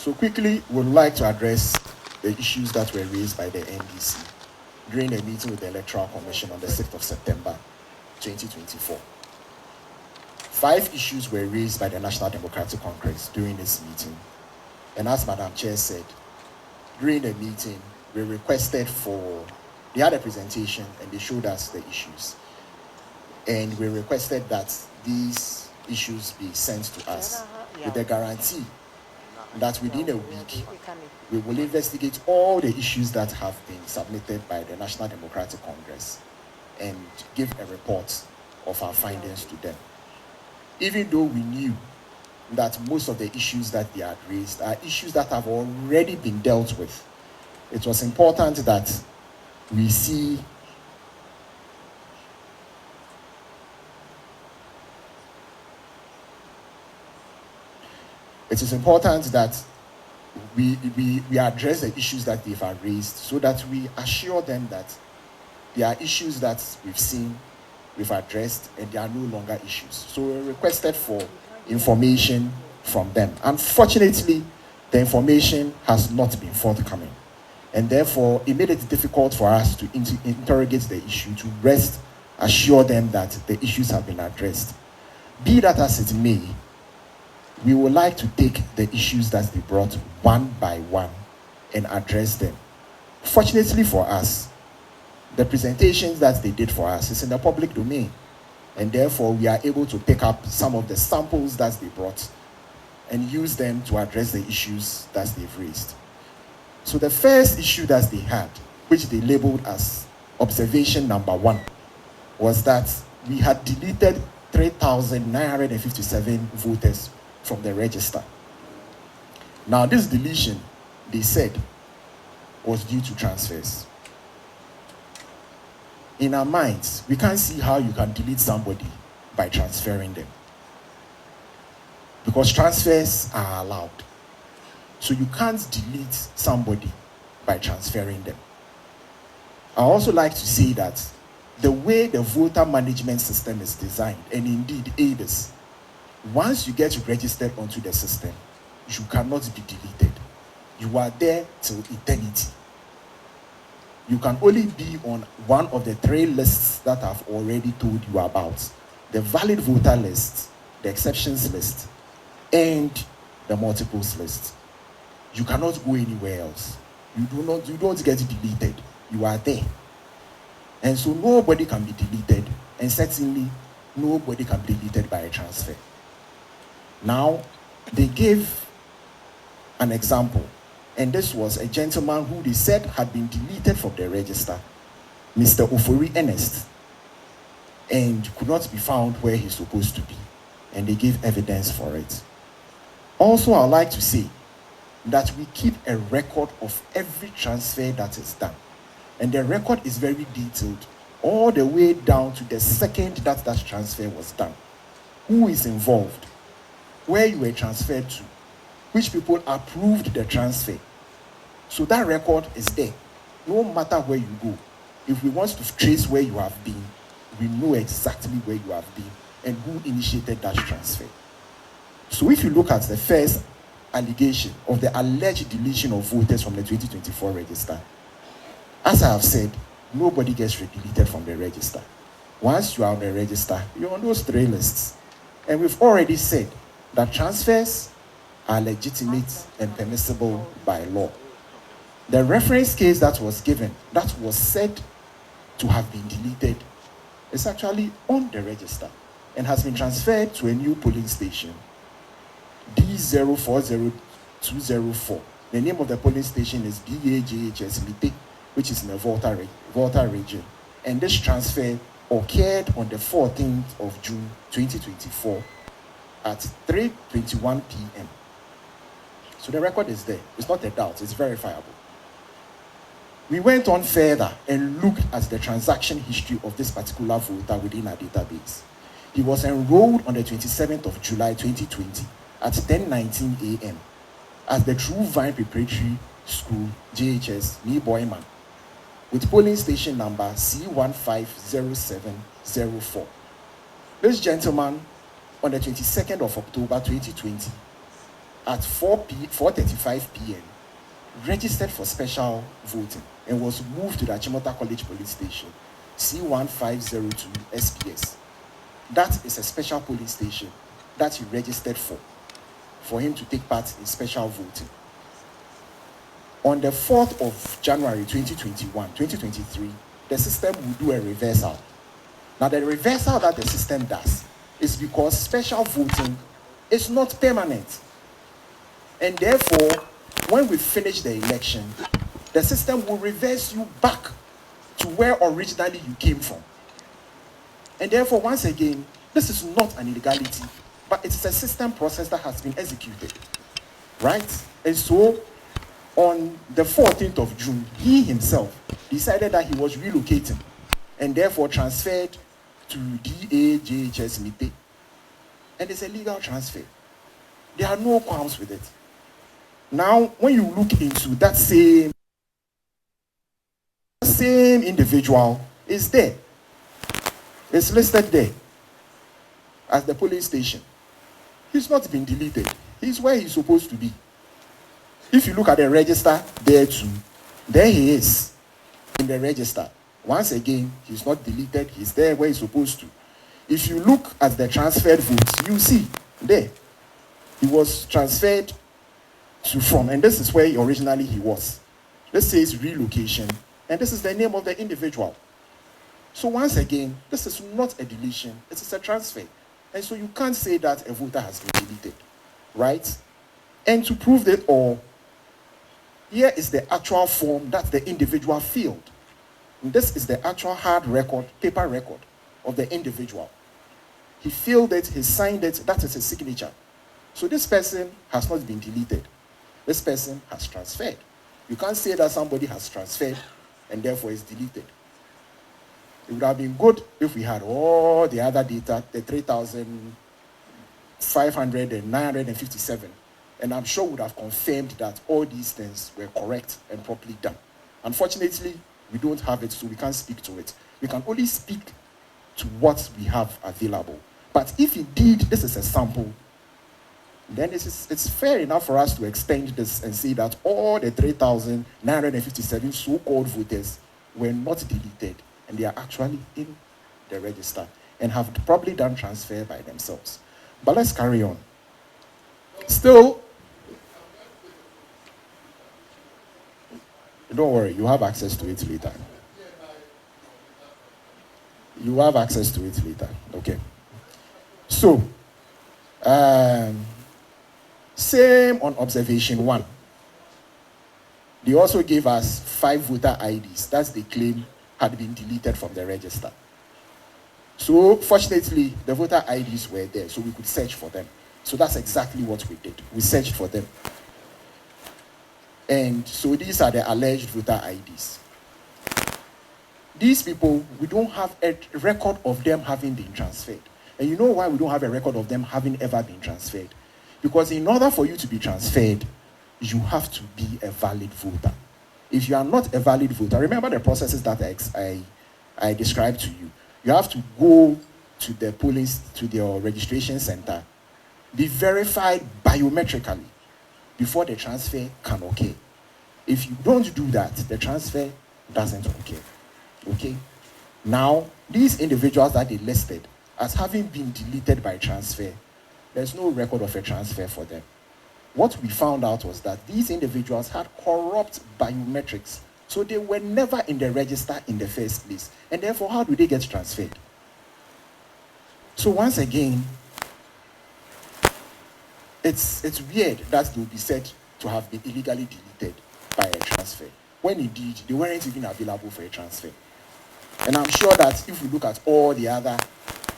So quickly, we would like to address the issues that were raised by the NDC during a meeting with the Electoral Commission on the 6th of September 2024. 5 issues were raised by the National Democratic Congress during this meeting. And as Madam Chair said, during the meeting, we requested they had a presentation and they showed us the issues. And we requested that these issues be sent to us with the guarantee that within a week, we will investigate all the issues that have been submitted by the National Democratic Congress and give a report of our findings to them. Even though we knew that most of the issues that they had raised are issues that have already been dealt with, it was important that we see it is important that we address the issues that they've raised so that we assure them that there are issues that we've seen, we've addressed, and they are no longer issues. So we requested for information from them. Unfortunately, the information has not been forthcoming, and therefore it made it difficult for us to interrogate the issue, to assure them that the issues have been addressed. Be that as it may, we would like to take the issues that they brought one by one and address them. Fortunately for us, the presentations that they did for us is in the public domain, and therefore we are able to pick up some of the samples that they brought and use them to address the issues that they've raised. So the first issue that they had, which they labeled as observation number 1, was that we had deleted 3,957 voters from the register. Now, this deletion, they said, was due to transfers. In our minds, we can't see how you can delete somebody by transferring them, because transfers are allowed. So you can't delete somebody by transferring them. I also like to say that the way the voter management system is designed, and indeed ADIS, once you get registered onto the system, you cannot be deleted. You are there till eternity. You can only be on one of the 3 lists that I've already told you about: the valid voter list, the exceptions list, and the multiples list. You cannot go anywhere else. You don't get deleted. You are there. And so nobody can be deleted, and certainly nobody can be deleted by a transfer. Now, they gave an example, and this was a gentleman who they said had been deleted from the register, Mr. Ofori Ernest, and could not be found where he's supposed to be, and they gave evidence for it. Also, I'd like to say that we keep a record of every transfer that is done, and the record is very detailed, all the way down to the second that transfer was done, who is involved, where you were transferred to, which people approved the transfer. So that record is there. No matter where you go, if we want to trace where you have been, we know exactly where you have been and who initiated that transfer. So if you look at the first allegation of the alleged deletion of voters from the 2024 register, as I have said, nobody gets deleted from the register. Once you are on the register, you're on those 3 lists. And we've already said that transfers are legitimate and permissible by law. The reference case that was given, that was said to have been deleted, is actually on the register and has been transferred to a new polling station, D040204. The name of the polling station is BAJHS Lipe, which is in the Volta region. And this transfer occurred on the 14th of June 2024 at 3:21 p.m. So the record is there. It's not a doubt. It's verifiable. We went on further and looked at the transaction history of this particular voter within our database. He was enrolled on the 27th of July 2020 at 10:19 a.m. at the True Vine Preparatory School, JHS, New Boyman, with polling station number C150704. This gentleman, on the 22nd of October 2020, at 4:35 p.m. registered for special voting and was moved to the Achimota College Police Station, C1502 SPS. That is a special police station that he registered for him to take part in special voting. On the 4th of January 2023, the system will do a reversal. Now, the reversal that the system does is because special voting is not permanent. And therefore, when we finish the election, the system will reverse you back to where originally you came from. And therefore, once again, this is not an illegality, but it is a system process that has been executed, right? And so, on the 14th of June, he himself decided that he was relocating and therefore transferred to DAJHS Mite. And it's a legal transfer. There are no qualms with it. Now, when you look into that same individual, is there. It's listed there as the police station. He's not been deleted. He's where he's supposed to be. If you look at the register there too, there he is in the register. Once again, he's not deleted. He's there where he's supposed to. If you look at the transferred votes, you see there. He was transferred from, and this is where originally he was. Let's say it's relocation, and this is the name of the individual. So once again, this is not a deletion, it is a transfer. And so you can't say that a voter has been deleted, right? And to prove that all, here is the actual form that the individual filled. And this is the actual hard record, paper record of the individual. He filled it, he signed it, that is his signature. So this person has not been deleted. This person has transferred. You can't say that somebody has transferred and therefore is deleted. It would have been good if we had all the other data, the 3,500 and 957. And I'm sure would have confirmed that all these things were correct and properly done. Unfortunately, we don't have it, so we can't speak to it. We can only speak to what we have available. But if indeed this is a sample, then it's fair enough for us to extend this and say that all the 3,957 so-called voters were not deleted, and they are actually in the register and have probably done transfer by themselves. But let's carry on. Still, don't worry, you have access to it later. You have access to it later. Okay. So, same on observation 1. They also gave us 5 voter IDs that they claim had been deleted from the register. So, fortunately, the voter IDs were there, so we could search for them. So that's exactly what we did. We searched for them. And so these are the alleged voter IDs. These people, we don't have a record of them having been transferred. And you know why we don't have a record of them having ever been transferred? Because in order for you to be transferred, you have to be a valid voter. If you are not a valid voter, remember the processes that I described to you. You have to go to the police, to their registration center, be verified biometrically before the transfer can occur. If you don't do that, the transfer doesn't occur. Okay? Now, these individuals that they listed as having been deleted by transfer, there's no record of a transfer for them. What we found out was that these individuals had corrupt biometrics, so they were never in the register in the first place. And therefore, how do they get transferred? So once again, it's weird that they will be said to have been illegally deleted by a transfer, when indeed they weren't even available for a transfer. And I'm sure that if we look at all the other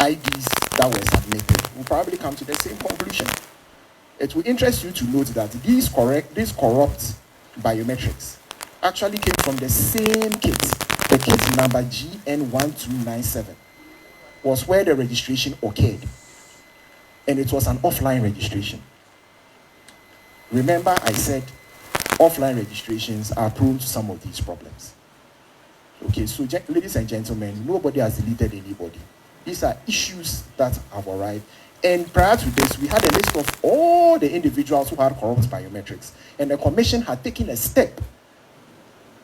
IDs that were submitted, we'll probably come to the same conclusion. It will interest you to note that these corrupt biometrics actually came from the same kit. The kit number GN1297 was where the registration occurred. And it was an offline registration. Remember, I said offline registrations are prone to some of these problems. Okay, so ladies and gentlemen, nobody has deleted anybody. These are issues that have arrived, And prior to this, we had a list of all the individuals who had corrupt biometrics. And the commission had taken a step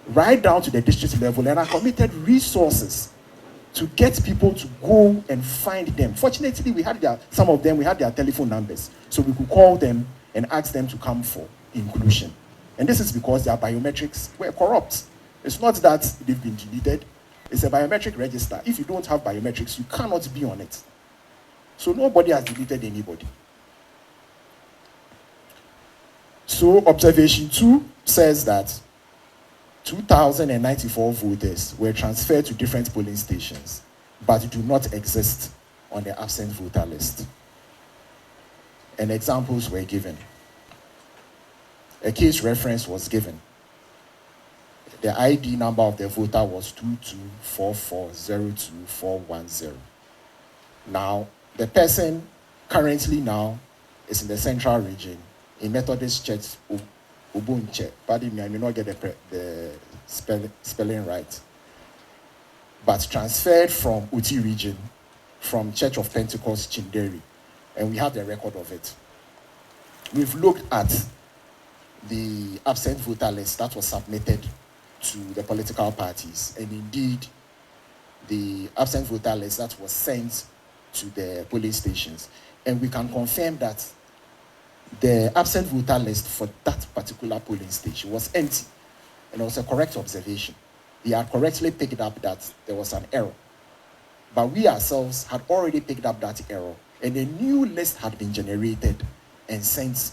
right down to the district level and had committed resources to get people to go and find them. Fortunately, we had some of them, we had their telephone numbers. So we could call them and ask them to come for inclusion. And this is because their biometrics were corrupt. It's not that they've been deleted. It's a biometric register. If you don't have biometrics, you cannot be on it. So nobody has deleted anybody. So observation 2 says that 2,094 voters were transferred to different polling stations, but do not exist on the absent voter list. And examples were given. A case reference was given. The ID number of the voter was 224402410. Now, the person currently now is in the central region in Methodist Church, Ubunche. Pardon me, I may not get the spelling right. But transferred from Uti region, from Church of Pentecost, Chinderi. And we have the record of it. We've looked at the absent voter list that was submitted to the political parties. And indeed, the absent voter list that was sent to the polling stations. And we can confirm that the absent voter list for that particular polling station was empty. And it was a correct observation. We had correctly picked up that there was an error. But we ourselves had already picked up that error. And a new list had been generated and sent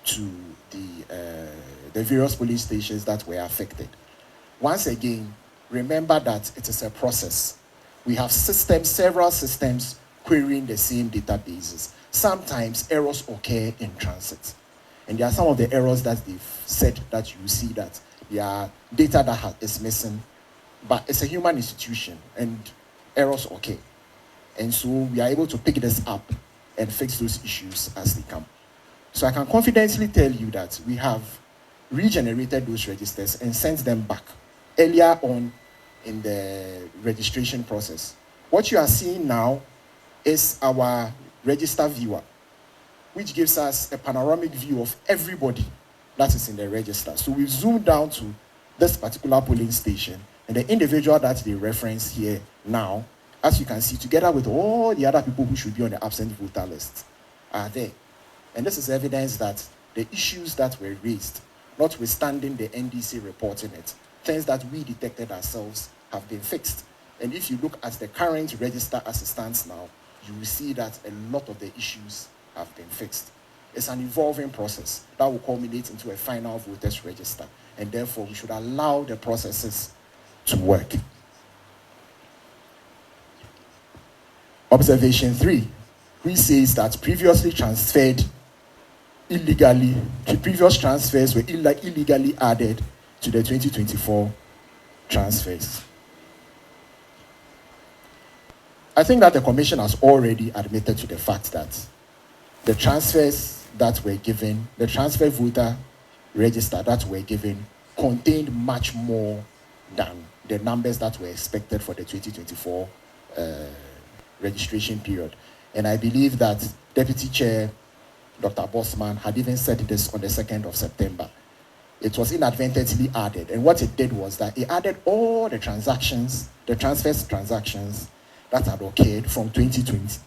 to the various polling stations that were affected. Once again, remember that it is a process. We have systems, several systems querying the same databases. Sometimes errors occur in transit. And there are some of the errors that they've said that you see that there are data that is missing, but it's a human institution and errors occur. And so we are able to pick this up and fix those issues as they come. So I can confidently tell you that we have regenerated those registers and sent them back earlier on in the registration process. What you are seeing now is our register viewer, which gives us a panoramic view of everybody that is in the register. So we've zoomed down to this particular polling station, and the individual that they reference here now, as you can see, together with all the other people who should be on the absent voter list, are there. And this is evidence that the issues that were raised, notwithstanding the NDC reporting it, things that we detected ourselves have been fixed. And if you look at the current register as it stands now, you will see that a lot of the issues have been fixed. It's an evolving process that will culminate into a final voters register. And therefore, we should allow the processes to work. Observation 3, which says that previous transfers were illegally added to the 2024 transfers. I think that the Commission has already admitted to the fact that the transfers that were given, the transfer voter register that were given, contained much more than the numbers that were expected for the 2024 registration period. And I believe that Deputy Chair Dr. Bosman had even said this on the 2nd of September. It was inadvertently added. And what it did was that it added all the transactions, the transfers transactions that had occurred from 2020.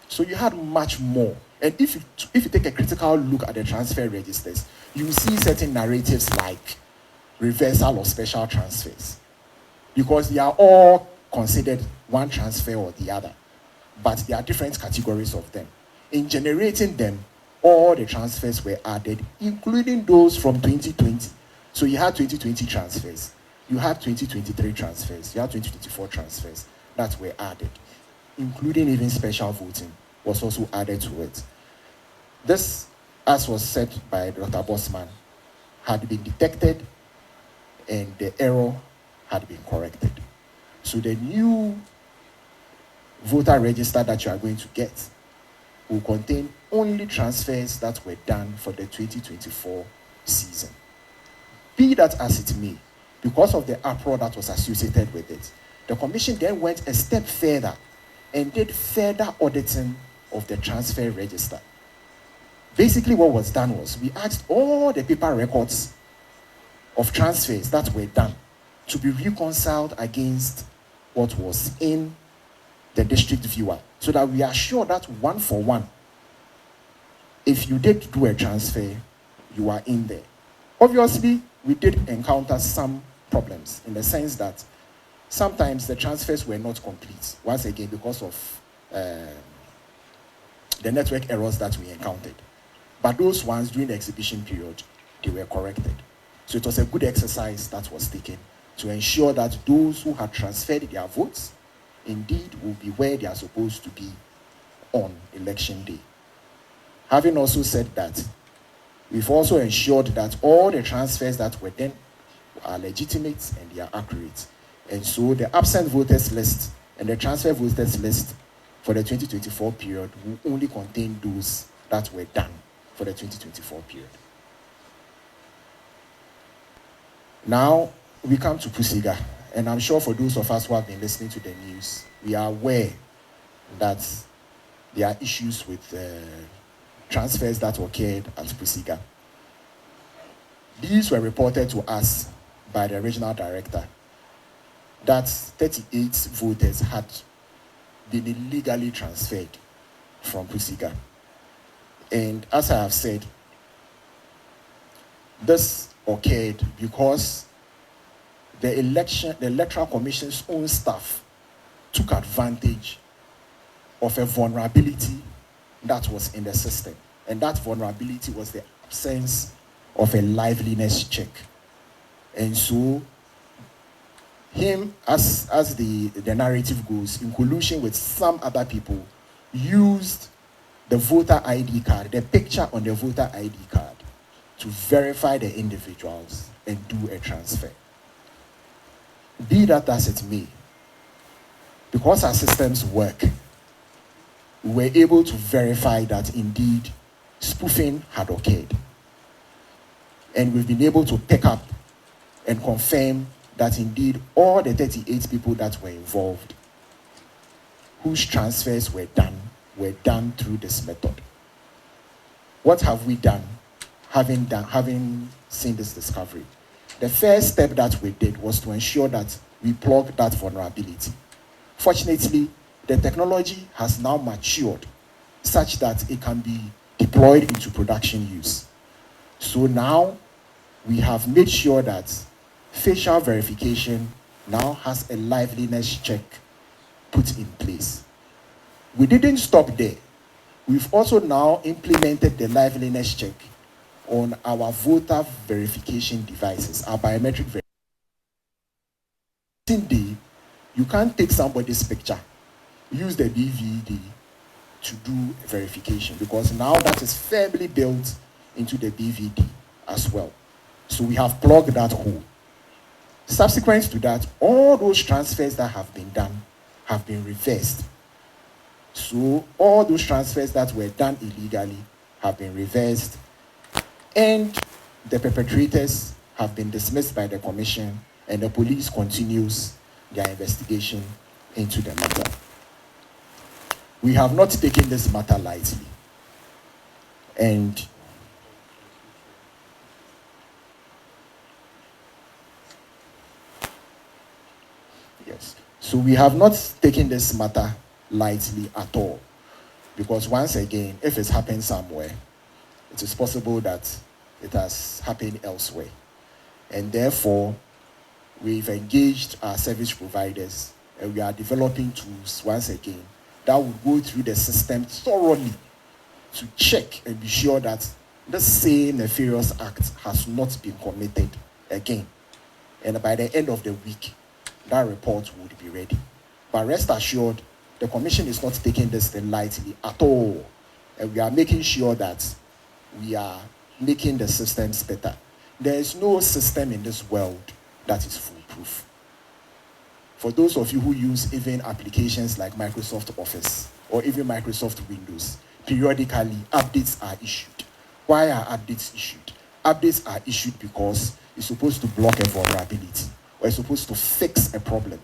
So you had much more. And if you take a critical look at the transfer registers, you see certain narratives like reversal of special transfers, because they are all considered one transfer or the other, but there are different categories of them. In generating them, all the transfers were added, including those from 2020. So you had 2020 transfers, you had 2023 transfers, you had 2024 transfers that were added, including even special voting was also added to it. This, as was said by Dr. Bosman, had been detected and the error had been corrected. So the new voter register that you are going to get will contain only transfers that were done for the 2024 season. Be that as it may, because of the uproar that was associated with it, the Commission then went a step further and did further auditing of the transfer register. Basically, what was done was we asked all the paper records of transfers that were done to be reconciled against what was in the district viewer, so that we are sure that one for one, if you did do a transfer, you are in there. Obviously, we did encounter some problems in the sense that sometimes the transfers were not complete, once again, because of the network errors that we encountered. But those ones during the exhibition period, they were corrected. So it was a good exercise that was taken to ensure that those who had transferred their votes indeed will be where they are supposed to be on election day. Having also said that, we've also ensured that all the transfers that were done are legitimate and they are accurate. And so the absent voters list and the transfer voters list for the 2024 period will only contain those that were done for the 2024 period. Now we come to Pusiga, and I'm sure for those of us who have been listening to the news, we are aware that there are issues with transfers that occurred at Pusiga. These were reported to us by the regional director that 38 voters had been illegally transferred from Pusiga. And as I have said, this occurred because the Electoral Commission's own staff took advantage of a vulnerability that was in the system. And that vulnerability was the absence of a liveliness check. And so, him, as the narrative goes, in collusion with some other people, used the voter ID card, the picture on the voter ID card, to verify the individuals and do a transfer. Be that as it may, because our systems work, we were able to verify that indeed spoofing had occurred. And we've been able to pick up and confirm that indeed all the 38 people that were involved, whose transfers were done through this method. What have we done, having seen this discovery? The first step that we did was to ensure that we plugged that vulnerability. Fortunately, the technology has now matured such that it can be deployed into production use. So now we have made sure that facial verification now has a liveliness check put in place. We didn't stop there. We've also now implemented the liveliness check on our voter verification devices, our biometric verification. You can't take somebody's picture, use the BVD to do verification, because now that is firmly built into the BVD as well. So we have plugged that hole. Subsequent to that, all those transfers that have been done have been reversed. So all those transfers that were done illegally have been reversed, and the perpetrators have been dismissed by the commission, and the police continues their investigation into the matter. We have not taken this matter lightly, and yes, so we have not taken this matter lightly at all, because once again, if it's happened somewhere, it is possible that it has happened elsewhere, and therefore we've engaged our service providers, and we are developing tools once again that will go through the system thoroughly to check and be sure that the same nefarious act has not been committed again. And by the end of the week, that report would be ready. But rest assured, the commission is not taking this thing lightly at all. And we are making sure that we are making the systems better. There is no system in this world that is foolproof. For those of you who use even applications like Microsoft Office or even Microsoft Windows, periodically updates are issued. Why are updates issued? Updates are issued because it's supposed to block a vulnerability, or it's supposed to fix a problem.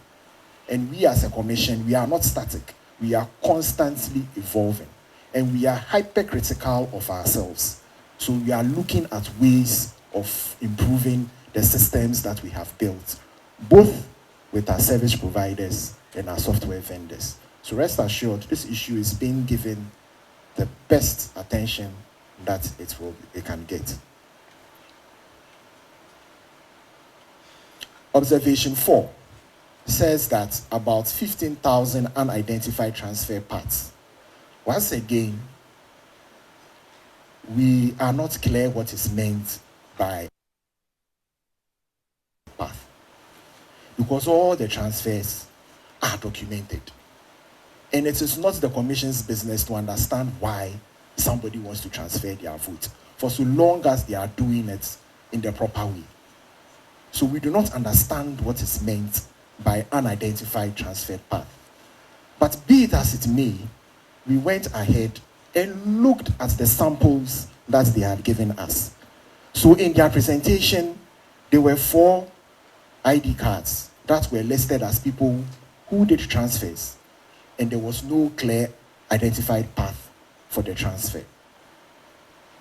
And we as a commission, we are not static. We are constantly evolving. and we are hypercritical of ourselves. So we are looking at ways of improving the systems that we have built, both with our service providers and our software vendors. So rest assured, this issue is being given the best attention that it can get. Observation 4 says that about 15,000 unidentified transfer paths. Once again, we are not clear what is meant by path, because all the transfers are documented. And it is not the Commission's business to understand why somebody wants to transfer their vote, for so long as they are doing it in the proper way. So we do not understand what is meant by unidentified transfer path. But be it as it may, we went ahead and looked at the samples that they had given us. So in their presentation, there were 4 ID cards that were listed as people who did transfers, and there was no clear identified path for the transfer.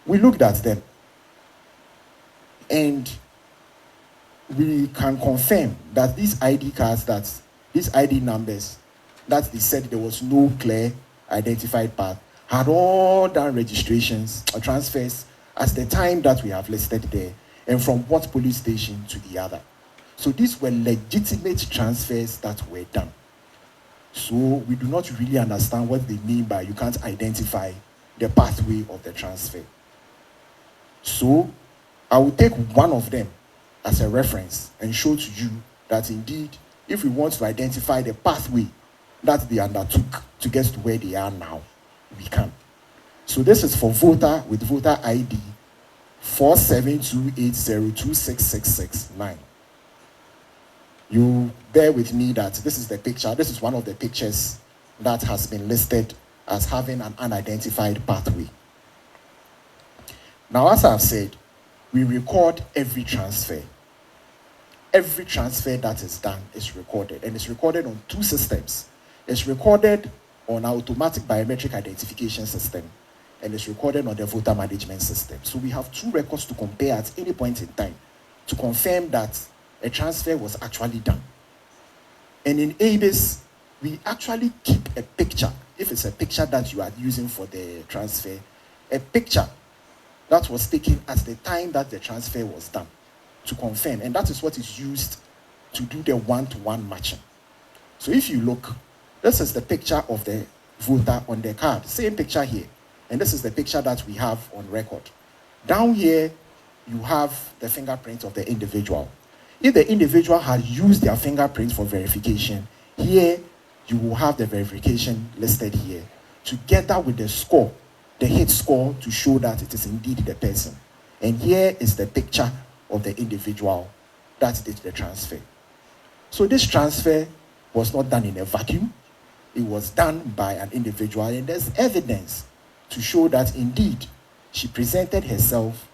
We looked at them, and we can confirm that these ID cards, these ID numbers, that they said there was no clear identified path, had all done registrations or transfers at the time that we have listed there, and from what police station to the other. So these were legitimate transfers that were done. So we do not really understand what they mean by you can't identify the pathway of the transfer. So I will take one of them as a reference and show to you that indeed, if we want to identify the pathway that they undertook to get to where they are now, we can. So this is for voter with voter ID 47280266669. You bear with me that this is the picture. This is one of the pictures that has been listed as having an unidentified pathway. Now, as I've said, we record every transfer. Every transfer that is done is recorded, and it's recorded on 2 systems. It's recorded on our automatic biometric identification system, and it's recorded on the voter management system. So we have 2 records to compare at any point in time to confirm that a transfer was actually done. And in ABIS, we actually keep a picture, if it's a picture that you are using for the transfer, a picture that was taken at the time that the transfer was done to confirm. And that is what is used to do the one-to-one matching. So if you look, this is the picture of the voter on the card, same picture here. And this is the picture that we have on record. Down here, you have the fingerprint of the individual. If the individual had used their fingerprint for verification, here you will have the verification listed here, together with the score, the hit score, to show that it is indeed the person. And here is the picture of the individual that did the transfer. So this transfer was not done in a vacuum. It was done by an individual, and there's evidence to show that indeed she presented herself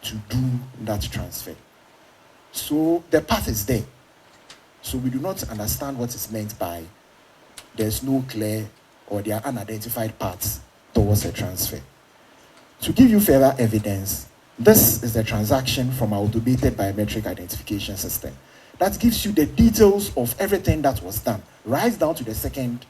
to do that transfer. So the path is there. So we do not understand what is meant by there's no clear or there are unidentified paths towards a transfer. To give you further evidence, this is the transaction from our automated biometric identification system. That gives you the details of everything that was done, right down to the second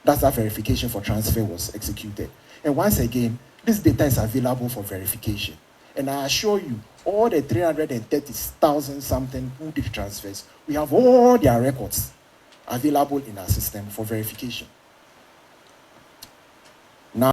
that verification for transfer was executed. And once again, this data is available for verification. And I assure you, all the 330,000 something who did transfers, we have all their records available in our system for verification.